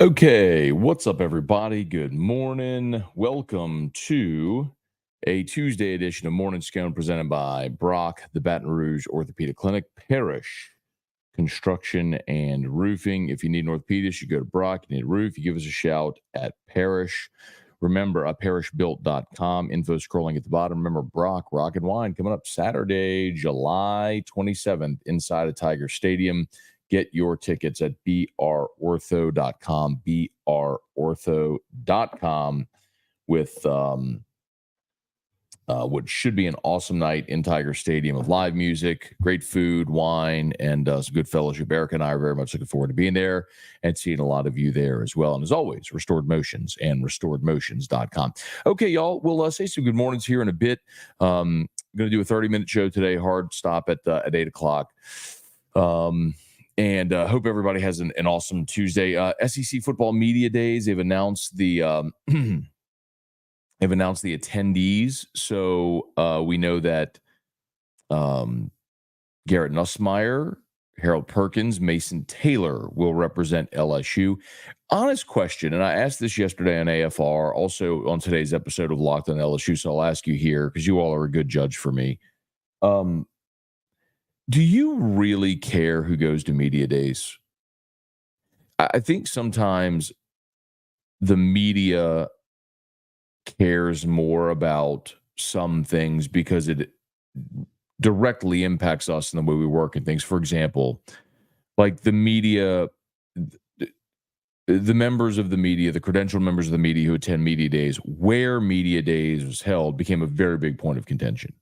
Okay, what's up, everybody? Good morning. Welcome to a Tuesday edition of Morning Scone presented by Brock, the Baton Rouge Orthopedic Clinic, Parish Construction and Roofing. If you need an orthopedist, you go to Brock. You need a roof, you give us a shout at Parish. Remember, parishbuilt.com. Info scrolling at the bottom. Remember, Brock, Rock and Wine coming up Saturday, July 27th inside of Tiger Stadium. Get your tickets at brortho.com, brortho.com with what should be an awesome night in Tiger Stadium of live music, great food, wine, and some good fellowship. Eric and I are very much looking forward to being there and seeing a lot of you there as well. And as always, Restored Motions and restoredmotions.com. Okay, y'all, we'll say some good mornings here in a bit. I'm going to do a 30-minute show today, hard stop at 8 o'clock. And hope everybody has an awesome Tuesday. SEC football media days. They've announced the attendees. So we know that Garrett Nussmeier, Harold Perkins, Mason Taylor will represent LSU. Honest question, and I asked this yesterday on AFR, also on today's episode of Locked on LSU. So I'll ask you here because you all are a good judge for me. Do you really care who goes to media days? I think sometimes the media cares more about some things because it directly impacts us in the way we work and things. For example, like the media, the members of the media, the credentialed members of the media who attend media days, where media days was held became a very big point of contention.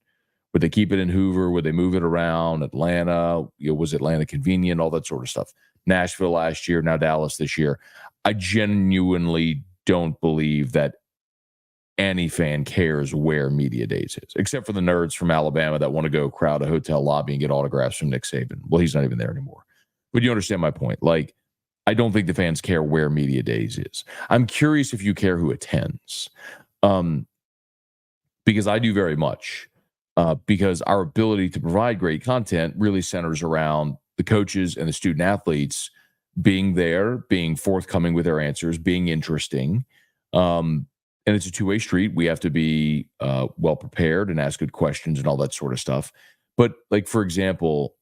Would they keep it in Hoover? Would they move it around? Atlanta? Was Atlanta convenient? All that sort of stuff. Nashville last year, now Dallas this year. I genuinely don't believe that any fan cares where media days is, except for the nerds from Alabama that want to go crowd a hotel lobby and get autographs from Nick Saban. Well, he's not even there anymore. But you understand my point. Like, I don't think the fans care where media days is. I'm curious if you care who attends, because I do very much. Because our ability to provide great content really centers around the coaches and the student athletes being there, being forthcoming with their answers, being interesting. And it's a two-way street. We have to be well prepared and ask good questions and all that sort of stuff. But like, for example,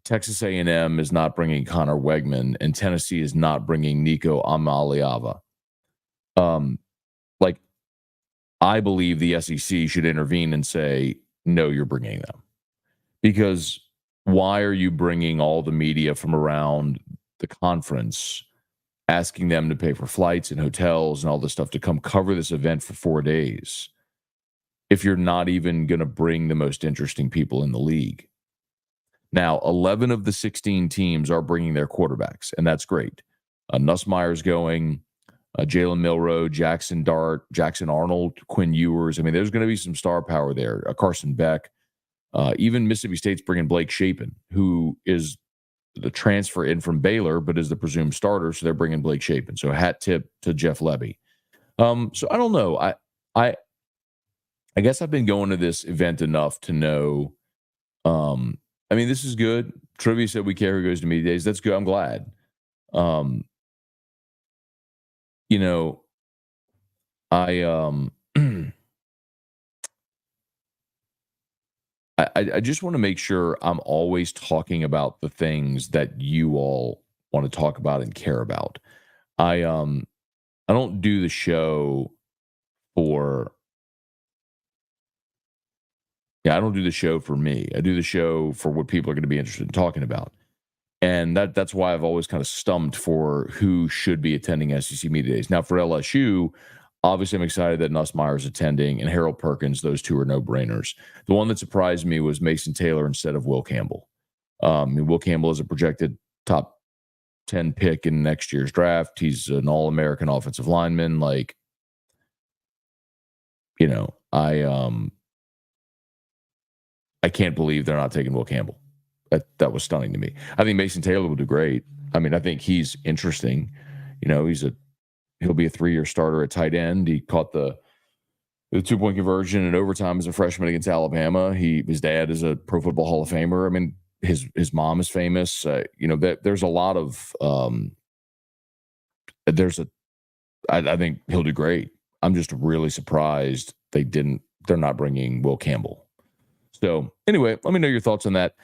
Texas A&M is not bringing Connor Wegman and Tennessee is not bringing Nico Amaliava. Like, I believe the SEC should intervene and say, no, you're bringing them. Because why are you bringing all the media from around the conference, asking them to pay for flights and hotels and all this stuff to come cover this event for 4 days if you're not even going to bring the most interesting people in the league? Now, 11 of the 16 teams are bringing their quarterbacks, and that's great. Nussmeier's going. Jalen Milroe, Jackson Dart, Jackson Arnold, Quinn Ewers. I mean, there's going to be some star power there. Carson Beck. Even Mississippi State's bringing Blake Shapen, who is the transfer in from Baylor, but is the presumed starter. So they're bringing Blake Shapen. So hat tip to Jeff Levy. So I don't know. I guess I've been going to this event enough to know. I mean, this is good. Trivia said we care who goes to media days. That's good. I'm glad. You know, I just want to make sure I'm always talking about the things that you all want to talk about and care about. I don't do the show for I don't do the show for me. I do the show for what people are going to be interested in talking about. And that's why I've always kind of stumped for who should be attending SEC Media Days. Now, for LSU, obviously I'm excited that Nussmeier is attending and Harold Perkins. Those two are no-brainers. The one that surprised me was Mason Taylor instead of Will Campbell. Will Campbell is a projected top 10 pick in next year's draft. He's an All-American offensive lineman. Like, you know, I can't believe they're not taking Will Campbell. That was stunning to me. I think Mason Taylor will do great. I mean, I think he's interesting. You know, he'll be a 3-year starter at tight end. He caught the 2-point conversion in overtime as a freshman against Alabama. His dad is a Pro Football Hall of Famer. I mean, his mom is famous. You know, that there's a lot of there's a I think he'll do great. I'm just really surprised they're not bringing Will Campbell. So anyway, let me know your thoughts on that.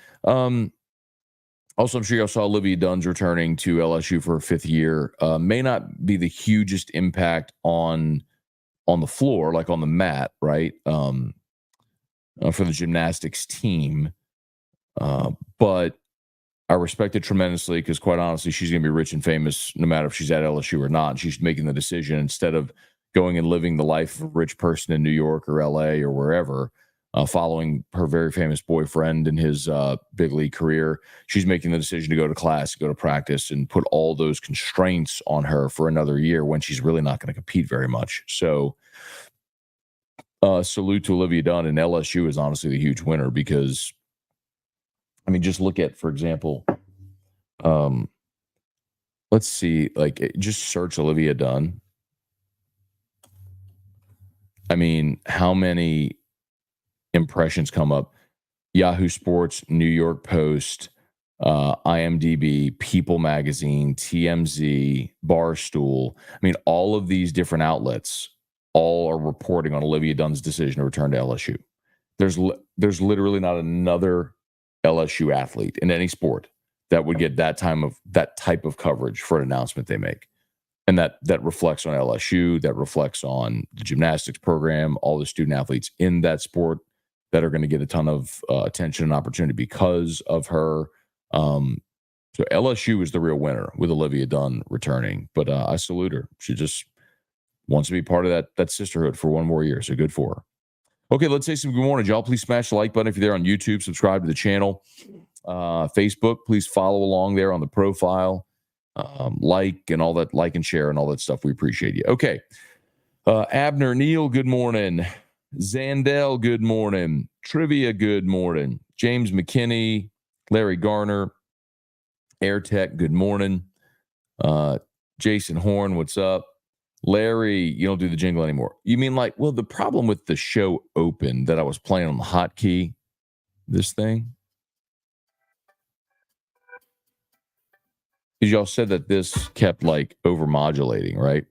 Also, I'm sure y'all saw Olivia Dunn's returning to LSU for her 5th year. May not be the hugest impact on the floor, like on the mat, right? For the gymnastics team. But I respect it tremendously because, quite honestly, she's going to be rich and famous no matter if she's at LSU or not. She's making the decision instead of going and living the life of a rich person in New York or LA or wherever, following her very famous boyfriend in his big league career. She's making the decision to go to class, go to practice, and put all those constraints on her for another year when she's really not going to compete very much. So salute to Olivia Dunne, and LSU is honestly the huge winner because, I mean, just look at, for example, let's see, like, just search Olivia Dunne. I mean, how many impressions come up? Yahoo Sports, New York Post, IMDb, People Magazine, TMZ, Barstool. I mean, all of these different outlets all are reporting on Olivia Dunne's decision to return to LSU. There's literally not another LSU athlete in any sport that would get that type of coverage for an announcement they make. And that reflects on LSU, that reflects on the gymnastics program, all the student athletes in that sport that are going to get a ton of attention and opportunity because of her. So LSU is the real winner with Olivia Dunne returning. But I salute her. She just wants to be part of that sisterhood for one more year. So good for her. Okay, let's say some good morning, y'all. Please smash the like button if you're there on YouTube. Subscribe to the channel. Facebook, please follow along there on the profile. Like and all that, like and share and all that stuff. We appreciate you. Okay. Abner Neal, good morning. Zandel, good morning. Trivia, good morning. James McKinney, Larry Garner, AirTech, good morning. Jason Horn, what's up? Larry, you don't do the jingle anymore. You mean like, well, the problem with the show open that I was playing on the hotkey, this thing, is y'all said that this kept like over modulating, right?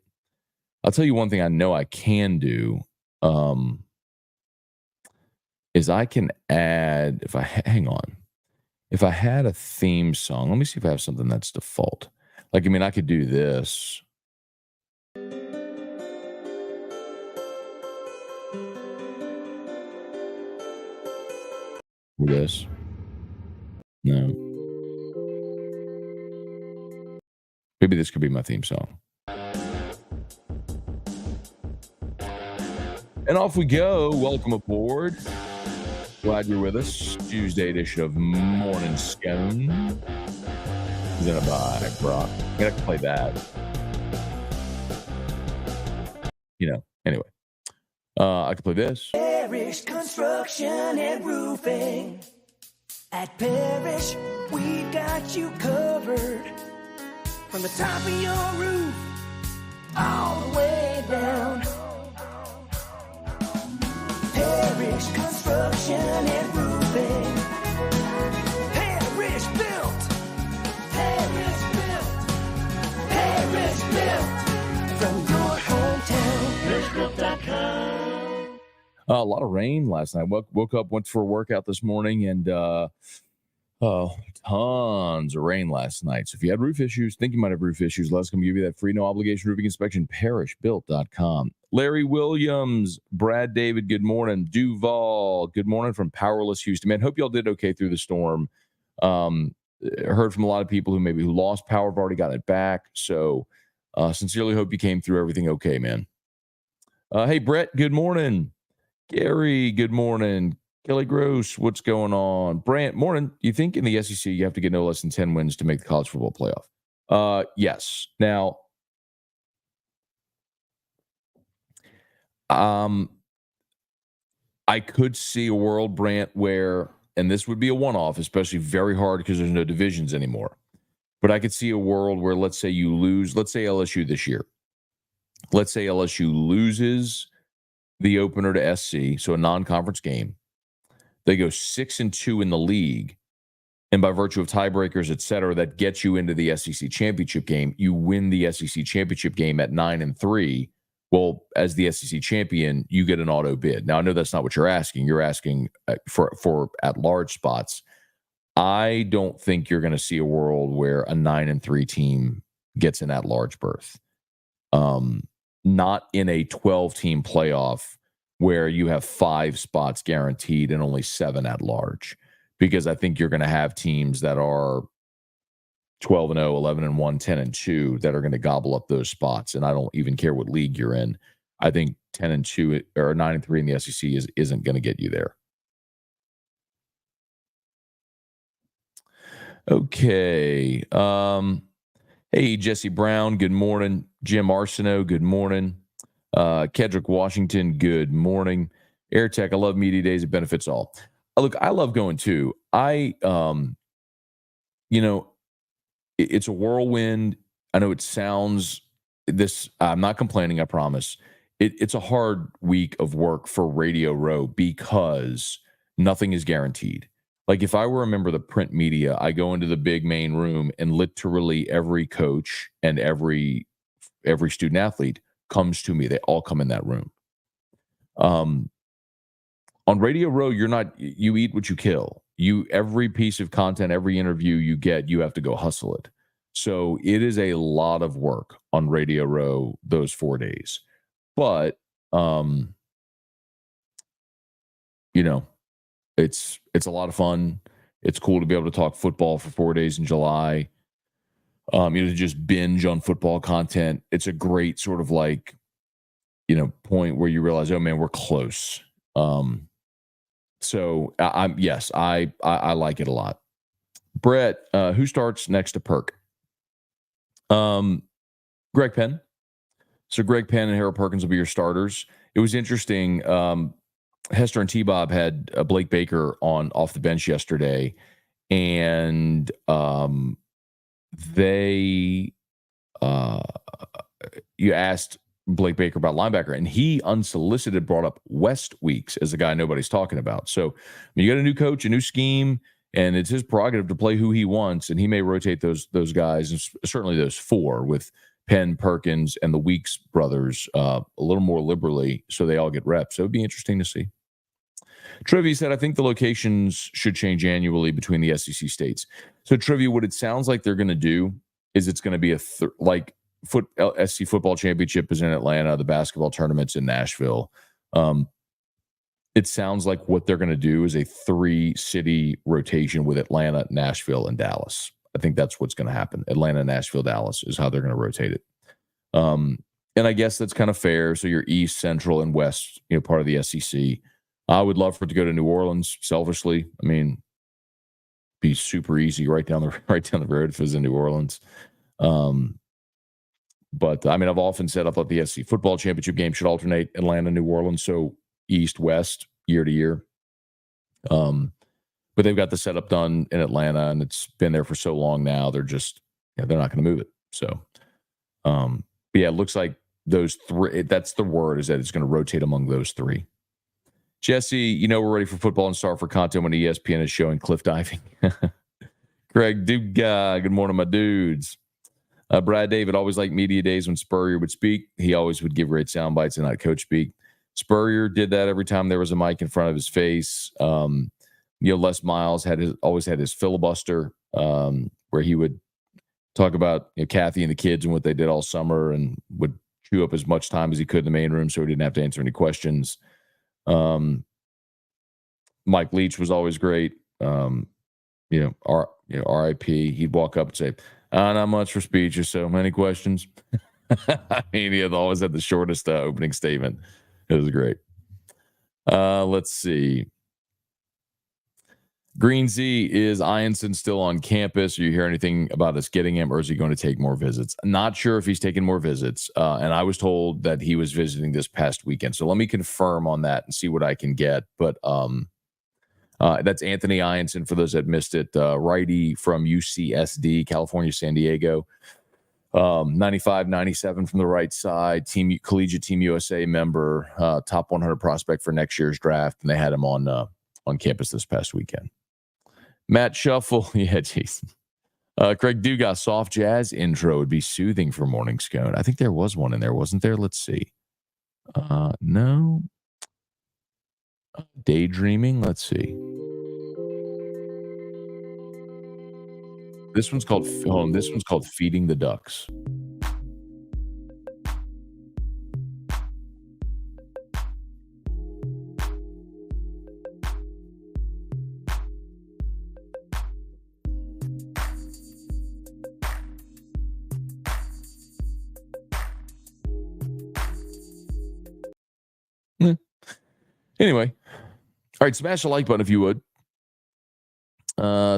I'll tell you one thing I know I can do is I can add, if I had a theme song, let me see if I have something that's default. Like, I mean, I could do this. This. No. Maybe this could be my theme song. And off we go. Welcome aboard. Glad you're with us. Tuesday edition of Morning Scone. Presented by Brock. I'm going to have to play that. You know, anyway. I could play this. Parish Construction and Roofing. At Parish, we've got you covered. From the top of your roof, all the way down. Parish Construction and Roofing. Parish built. Parish built. Parish built. From your hometown. ParishBuilt.com. A lot of rain last night. Woke up, went for a workout this morning, and tons of rain last night. So if you had roof issues, think you might have roof issues, let us come give you that free no obligation roofing inspection. ParishBuilt.com. Larry Williams, Brad David, good morning. Duval, good morning from Powerless Houston. Man, hope y'all did okay through the storm. Heard from a lot of people who lost power, have already got it back. So sincerely hope you came through everything okay, man. Hey, Brett, good morning. Gary, good morning. Kelly Gross, what's going on? Brant, morning. You think in the SEC you have to get no less than 10 wins to make the college football playoff? Yes. Now, I could see a world, Brant, where, and this would be a one-off, especially very hard because there's no divisions anymore. But I could see a world where, let's say you lose, let's say LSU this year. Let's say LSU loses the opener to SC, so a non-conference game. They go 6-2 in the league, and by virtue of tiebreakers, et cetera, that gets you into the SEC championship game. You win the SEC championship game at 9-3. Well, as the SEC champion, you get an auto bid. Now, I know that's not what you're asking. You're asking for at-large spots. I don't think you're going to see a world where a 9-3 team gets an at-large berth. Not in a 12-team playoff where you have 5 spots guaranteed and only 7 at-large. Because I think you're going to have teams that are 12-0, 11-1, 10-2 that are going to gobble up those spots. And I don't even care what league you're in. I think 10-2 or 9-3 in the SEC isn't going to get you there. Okay. Hey, Jesse Brown, good morning. Jim Arsenault, good morning. Kedrick Washington, good morning. AirTech, I love media days. It benefits all. Look, I love going too. It's a whirlwind. I know it sounds this. I'm not complaining. I promise. It's a hard week of work for Radio Row because nothing is guaranteed. Like if I were a member of the print media, I go into the big main room and literally every coach and every student athlete comes to me. They all come in that room. On Radio Row, you eat what you kill. Every piece of content, every interview you get, you have to go hustle it. So it is a lot of work on Radio Row those 4 days. But, it's a lot of fun. It's cool to be able to talk football for 4 days in July. To just binge on football content. It's a great sort of point where you realize, oh man, we're close. So I like it a lot. Brett, who starts next to Perk? Greg Penn. So Greg Penn and Harold Perkins will be your starters. It was interesting. Hester and T-Bob had Blake Baker off the bench yesterday, and you asked Blake Baker about linebacker, and he unsolicited brought up West Weeks as a guy nobody's talking about. So you got a new coach, a new scheme, and it's his prerogative to play who he wants, and he may rotate those guys, and certainly those 4 with Penn, Perkins, and the Weeks brothers a little more liberally, so they all get reps. So it'd be interesting to see. Trivia said, I think the locations should change annually between the SEC states. So Trivia, what it sounds like they're going to do is it's going to be SC football championship is in Atlanta. The basketball tournament's in Nashville. It sounds like what they're going to do is a 3-city rotation with Atlanta, Nashville, and Dallas. I think that's what's going to happen. Atlanta, Nashville, Dallas is how they're going to rotate it. And I guess that's kind of fair. So you're East, Central, and West, part of the SEC. I would love for it to go to New Orleans. Selfishly, I mean, be super easy right down the road if it was in New Orleans. But I mean, I've often said I thought the SEC football championship game should alternate Atlanta, New Orleans, so East, West, year to year. But they've got the setup done in Atlanta, and it's been there for so long now. They're just, they're not going to move it. So, but yeah, it looks like those 3. That's the word, is that it's going to rotate among those 3. Jesse, we're ready for football and start for content when ESPN is showing cliff diving. Greg Duga, good morning, my dudes. Brad David, always liked media days when Spurrier would speak. He always would give great sound bites and not coach speak. Spurrier did that every time there was a mic in front of his face. Les Miles always had his filibuster, where he would talk about Kathy and the kids and what they did all summer, and would chew up as much time as he could in the main room so he didn't have to answer any questions. Mike Leach was always great. RIP. He'd walk up and say, not much for speeches, so many questions. I mean, he always had the shortest opening statement. It was great. Let's see. Green Z, is Ianson still on campus? Or you hear anything about us getting him, or is he going to take more visits? Not sure if he's taking more visits. And I was told that he was visiting this past weekend. So let me confirm on that and see what I can get. But that's Anthony Ianson, for those that missed it. Righty from UCSD, California, San Diego. 95, 97 from the right side. Collegiate Team USA member, top 100 prospect for next year's draft. And they had him on campus this past weekend. Matt Shuffle. Yeah, Jason. Craig Dugas, soft jazz intro would be soothing for Morning Scone. I think there was one in there, wasn't there? Let's see. No. Daydreaming. Let's see. This one's called Feeding the Ducks. Anyway, all right, smash the like button if you would.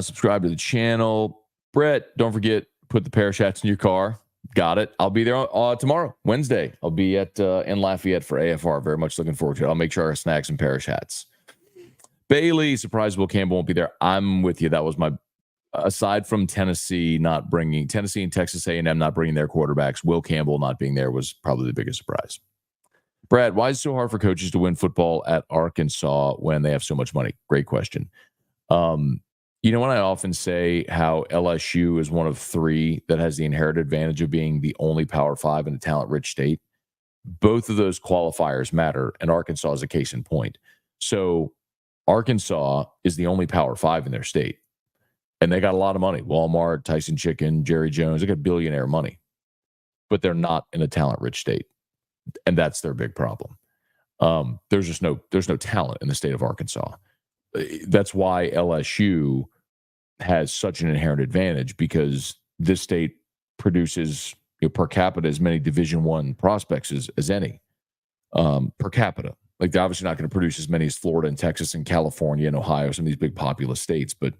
Subscribe to the channel. Brett, don't forget, put the Parish hats in your car. Got it. I'll be there tomorrow, Wednesday. I'll be in Lafayette for AFR. Very much looking forward to it. I'll make sure I snag some Parish hats. Bailey, surprised Will Campbell won't be there. I'm with you. That was my, aside from Tennessee and Texas A&M not bringing their quarterbacks, Will Campbell not being there was probably the biggest surprise. Brad, why is it so hard for coaches to win football at Arkansas when they have so much money? Great question. You know, when I often say how LSU is one of three that has the inherited advantage of being the only Power Five in a talent-rich state, both of those qualifiers matter, and Arkansas is a case in point. So Arkansas is the only Power Five in their state, and they got a lot of money. Walmart, Tyson Chicken, Jerry Jones, they got billionaire money, but they're not in a talent-rich state. And that's their big problem. There's no talent in the state of Arkansas. That's why LSU has such an inherent advantage, because this state produces per capita as many Division I prospects as any per capita. Like, they're obviously not going to produce as many as Florida and Texas and California and Ohio, some of these big populous states, but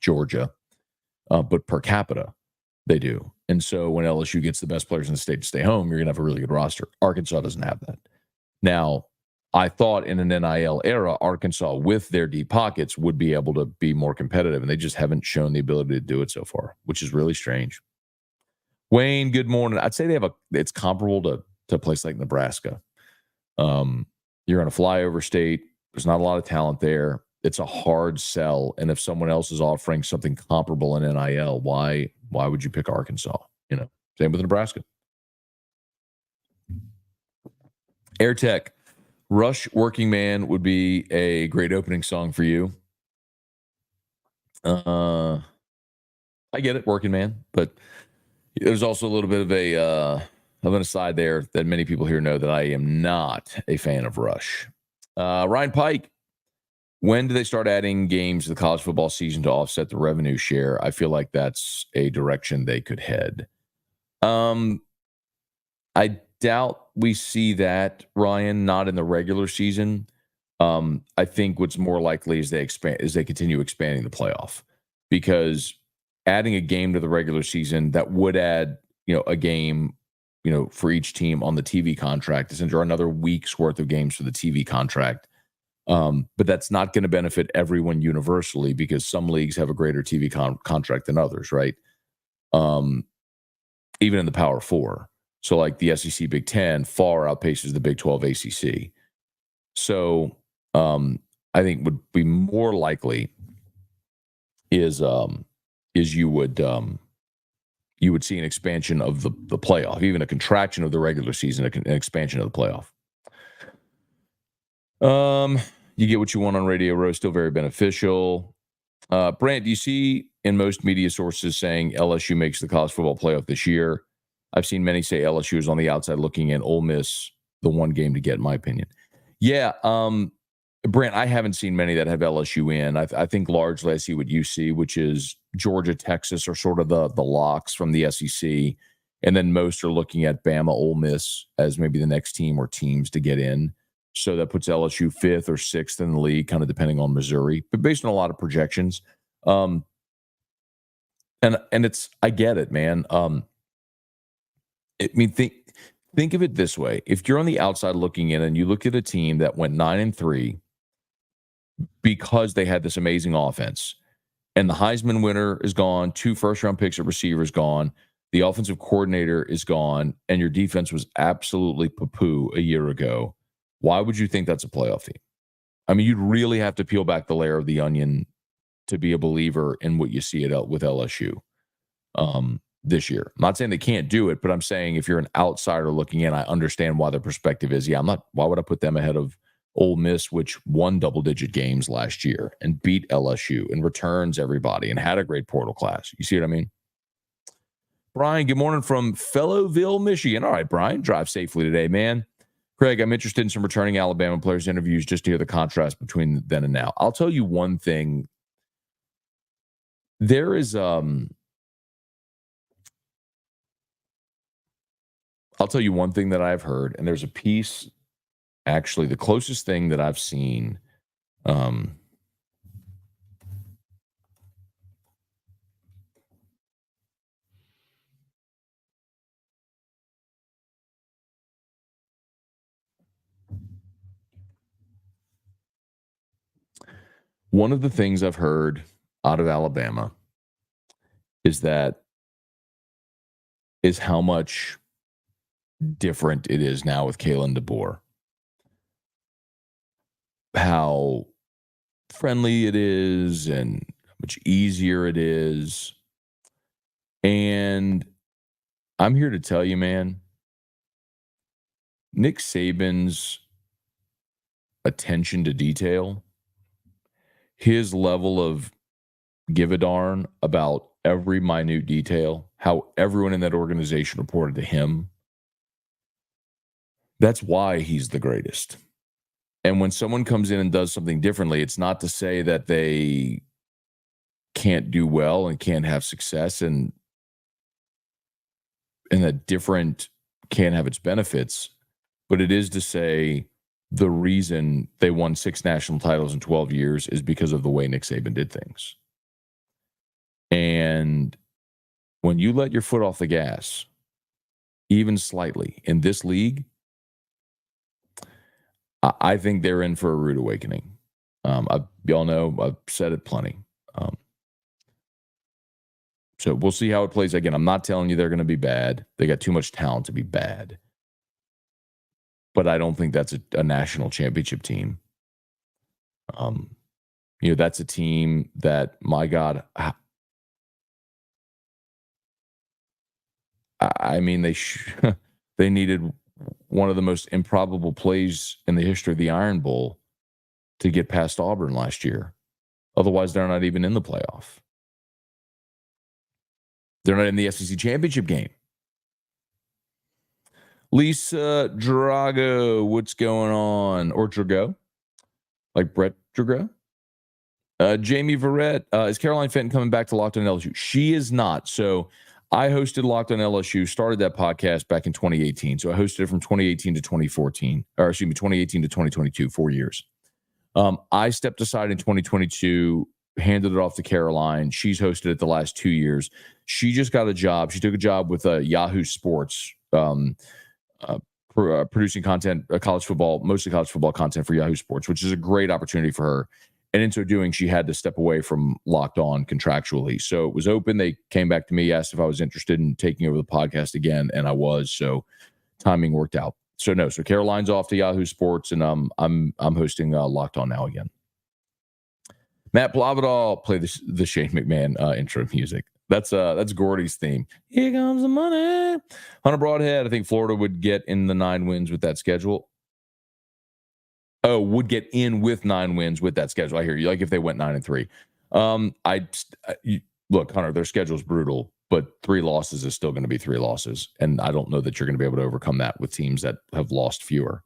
Georgia, but per capita they do. And so when LSU gets the best players in the state to stay home, you're going to have a really good roster. Arkansas doesn't have that. Now, I thought in an NIL era, Arkansas, with their deep pockets, would be able to be more competitive, and they just haven't shown the ability to do it so far, which is really strange. Wayne, good morning. I'd say it's comparable to a place like Nebraska. You're in a flyover state. There's not a lot of talent there. It's a hard sell. And if someone else is offering something comparable in NIL, why would you pick Arkansas? Same with Nebraska. AirTech, Rush Working Man would be a great opening song for you. I get it, Working Man, but there's also a little bit of an aside there that many people here know that I am not a fan of Rush. Ryan Pike, when do they start adding games to the college football season to offset the revenue share? I feel like that's a direction they could head. I doubt we see that, Ryan, not in the regular season. I think what's more likely is they continue expanding the playoff, because adding a game to the regular season that would add, a game, for each team on the TV contract, essentially, or another week's worth of games for the TV contract. But that's not going to benefit everyone universally, because some leagues have a greater TV contract than others, right? Even in the Power Four. So like the SEC Big Ten far outpaces the Big 12 ACC. So I think would be more likely is you would see an expansion of the playoff, even a contraction of the regular season, an expansion of the playoff. You get what you want on Radio Row, still very beneficial. Brant, do you see in most media sources saying LSU makes the college football playoff this year? I've seen many say LSU is on the outside looking in, Ole Miss the one game to get, in my opinion. Yeah, Brant, I haven't seen many that have LSU in. I think largely I see what you see, which is Georgia, Texas are sort of the locks from the SEC. And then most are looking at Bama, Ole Miss as maybe the next team or teams to get in. So that puts LSU 5th or 6th in the league, kind of depending on Missouri, but based on a lot of projections. And it's, I get it, man. Think of it this way. If you're on the outside looking in and you look at a team that went 9-3 because they had this amazing offense, and the Heisman winner is gone, 2 first-round picks at receivers gone, the offensive coordinator is gone, and your defense was absolutely poo-poo a year ago, why would you think that's a playoff team? I mean, you'd really have to peel back the layer of the onion to be a believer in what you see with LSU this year. I'm not saying they can't do it, but I'm saying if you're an outsider looking in, I understand why their perspective is, why would I put them ahead of Ole Miss, which won double-digit games last year and beat LSU and returns everybody and had a great portal class? You see what I mean? Brian, good morning from Fellowville, Michigan. All right, Brian, drive safely today, man. Craig, I'm interested in some returning Alabama players' interviews just to hear the contrast between then and now. I'll tell you one thing. There is I'll tell you one thing that I've heard, and there's a piece, actually, the closest thing that I've seen. One of the things I've heard out of Alabama is how much different it is now with Kalen DeBoer. How friendly it is and how much easier it is. And I'm here to tell you, man, Nick Saban's attention to detail, his level of give a darn about every minute detail, how everyone in that organization reported to him, that's why he's the greatest. And when someone comes in and does something differently, it's not to say that they can't do well and can't have success and that different can't have its benefits, but it is to say the reason they won 6 national titles in 12 years is because of the way Nick Saban did things. And when you let your foot off the gas, even slightly, in this league, I think they're in for a rude awakening. Y'all know I've said it plenty. So we'll see how it plays. Again, I'm not telling you they're going to be bad. They got too much talent to be bad. But I don't think that's a national championship team. That's a team that, my God, I mean, they needed one of the most improbable plays in the history of the Iron Bowl to get past Auburn last year. Otherwise, they're not even in the playoff. They're not in the SEC championship game. Lisa Drago, what's going on? Or Drago, like Brett Drago. Jamie Verrett, is Caroline Fenton coming back to Locked on LSU? She is not. So I hosted Locked on LSU, started that podcast back in 2018. So I hosted it from 2018 to 2014, or excuse me, 2018 to 2022, 4 years. I stepped aside in 2022, handed it off to Caroline. She's hosted it the last 2 years. She just got a job. She took a job with Yahoo Sports, producing content, mostly college football content for Yahoo Sports, which is a great opportunity for her. And in so doing, she had to step away from Locked On contractually. So it was open. They came back to me, asked if I was interested in taking over the podcast again, and I was. So timing worked out. So no. So Caroline's off to Yahoo Sports, and I'm hosting Locked On now again. Matt Blavidal, play the Shane McMahon intro music. That's Gordy's theme. Here comes the money. Hunter Broadhead, I think Florida would get in the 9 wins with that schedule. Oh, would get in with 9 wins with that schedule. I hear you. Like if they went 9-3. Look, Hunter, their schedule's brutal, but 3 losses is still going to be 3 losses. And I don't know that you're going to be able to overcome that with teams that have lost fewer.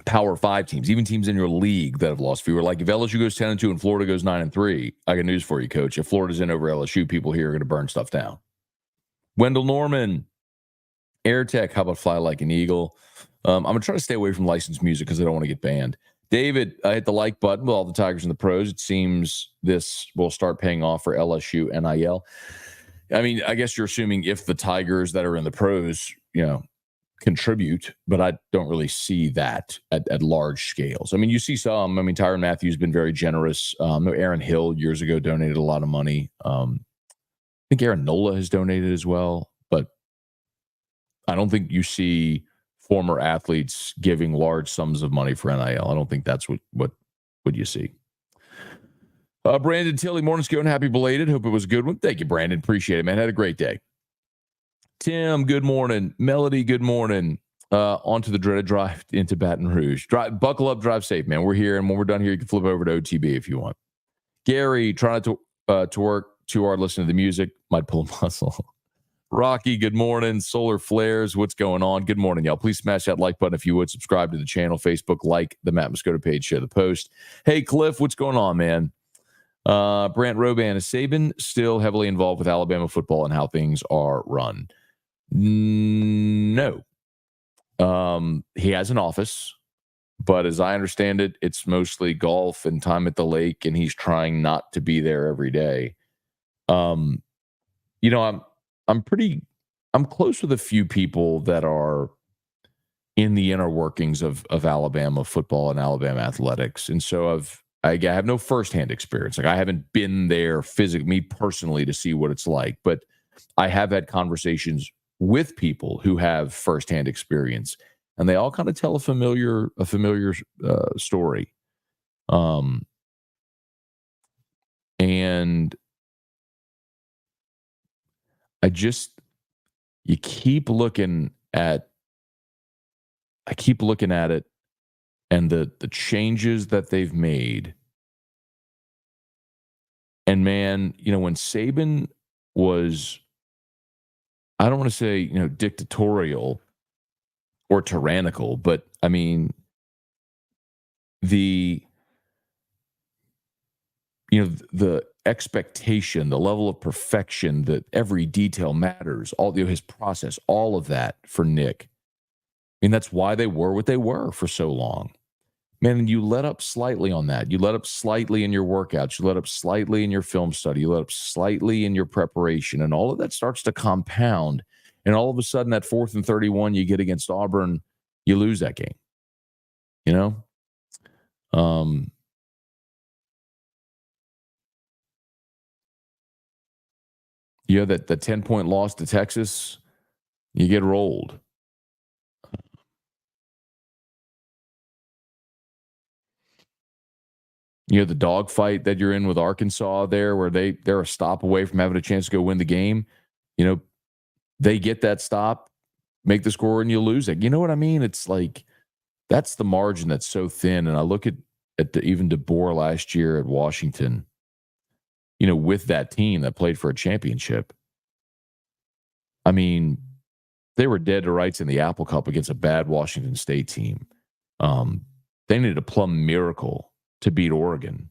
Power 5 teams, even teams in your league that have lost fewer. Like if LSU goes 10-2 and Florida goes 9-3, I got news for you, Coach. If Florida's in over LSU, people here are going to burn stuff down. Wendell Norman, Air Tech, how about Fly Like an Eagle? I'm going to try to stay away from licensed music because I don't want to get banned. David, I hit the like button with all the Tigers and the pros. It seems this will start paying off for LSU NIL. I mean, I guess you're assuming if the Tigers that are in the pros, contribute, but I don't really see that at large scales. I mean, you see some. I mean, Tyrann Mathieu has been very generous. Aaron Hill years ago donated a lot of money. I think Aaron Nola has donated as well, but I don't think you see former athletes giving large sums of money for NIL. I don't think that's what you see. Brandon Tilley, morning, Scone. Happy belated. Hope it was a good one. Thank you, Brandon. Appreciate it, man. Had a great day. Tim, good morning. Melody, good morning. On to the dreaded drive into Baton Rouge. Buckle up, drive safe, man. We're here, and when we're done here, you can flip over to OTB if you want. Gary, try not to work too hard listening to the music. Might pull a muscle. Rocky, good morning. Solar Flares, what's going on? Good morning, y'all. Please smash that like button if you would. Subscribe to the channel, Facebook, like the Matt Moscota page, share the post. Hey, Cliff, what's going on, man? Brant Roban, is Saban still heavily involved with Alabama football and how things are run? No. He has an office, but as I understand it, it's mostly golf and time at the lake, and he's trying not to be there every day. I'm close with a few people that are in the inner workings of Alabama football and Alabama athletics. And so I have no firsthand experience. Like, I haven't been there physically, me personally, to see what it's like, but I have had conversations with people who have firsthand experience, and they all kind of tell a familiar story. And I keep looking at it and the changes that they've made. And man, when Saban was, I don't want to say, dictatorial or tyrannical, but I mean, the expectation, the level of perfection, that every detail matters, all his process, all of that for Nick. I mean, that's why they were what they were for so long. Man, and you let up slightly on that. You let up slightly in your workouts. You let up slightly in your film study. You let up slightly in your preparation. And all of that starts to compound. And all of a sudden, that 4th and 31 you get against Auburn, you lose that game. That the 10-point loss to Texas, you get rolled. The dogfight that you're in with Arkansas there, where they're a stop away from having a chance to go win the game. They get that stop, make the score, and you lose it. You know what I mean? It's like, that's the margin that's so thin. And I look at even DeBoer last year at Washington, with that team that played for a championship. I mean, they were dead to rights in the Apple Cup against a bad Washington State team. They needed a plum miracle to beat Oregon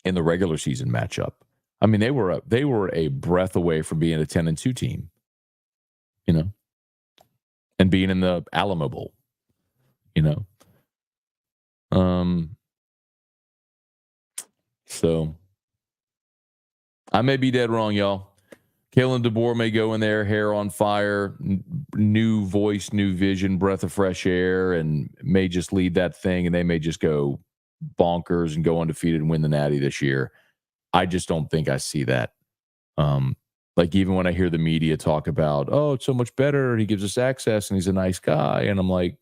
in the regular season matchup. I mean, they were a breath away from being a 10-2 team, and being in the Alamo Bowl, So I may be dead wrong, y'all. Kalen DeBoer may go in there, hair on fire, new voice, new vision, breath of fresh air, and may just lead that thing, and they may just go bonkers and go undefeated and win the Natty this year. I just don't think I see that. Like, even when I hear the media talk about, oh, it's so much better, he gives us access and he's a nice guy, and I'm like,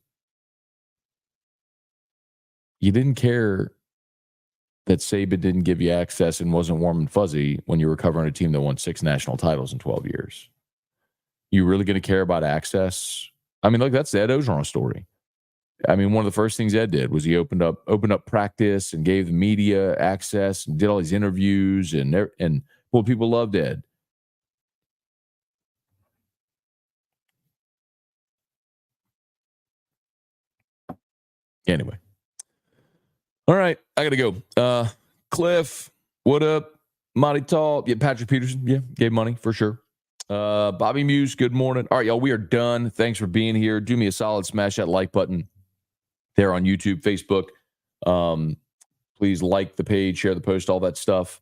you didn't care that Saban didn't give you access and wasn't warm and fuzzy when you were covering a team that won 6 national titles in 12 years. You really going to care about access? I mean, look, that's the Ed Ogeron story. I mean, one of the first things Ed did was he opened up practice and gave the media access and did all these interviews, and well, people loved Ed. Anyway. All right, I got to go. Cliff, what up? Monty Tall, yeah, Patrick Peterson, yeah, gave money for sure. Bobby Muse, good morning. All right, y'all, we are done. Thanks for being here. Do me a solid, smash that like button there on YouTube, Facebook. Please like the page, share the post, all that stuff.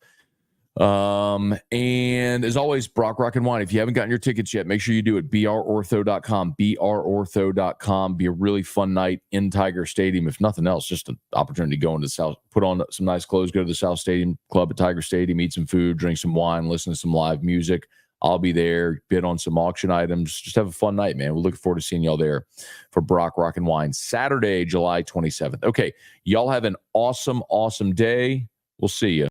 And as always, Brock Rock and Wine. If you haven't gotten your tickets yet, make sure you do it. brortho.com, brortho.com. Be a really fun night in Tiger Stadium. If nothing else, just an opportunity to go into the South, put on some nice clothes, go to the South Stadium Club at Tiger Stadium, eat some food, drink some wine, listen to some live music. I'll be there, bid on some auction items. Just have a fun night, man. We're looking forward to seeing y'all there for Brock Rock and Wine, Saturday, July 27th. Okay, y'all have an awesome, awesome day. We'll see you.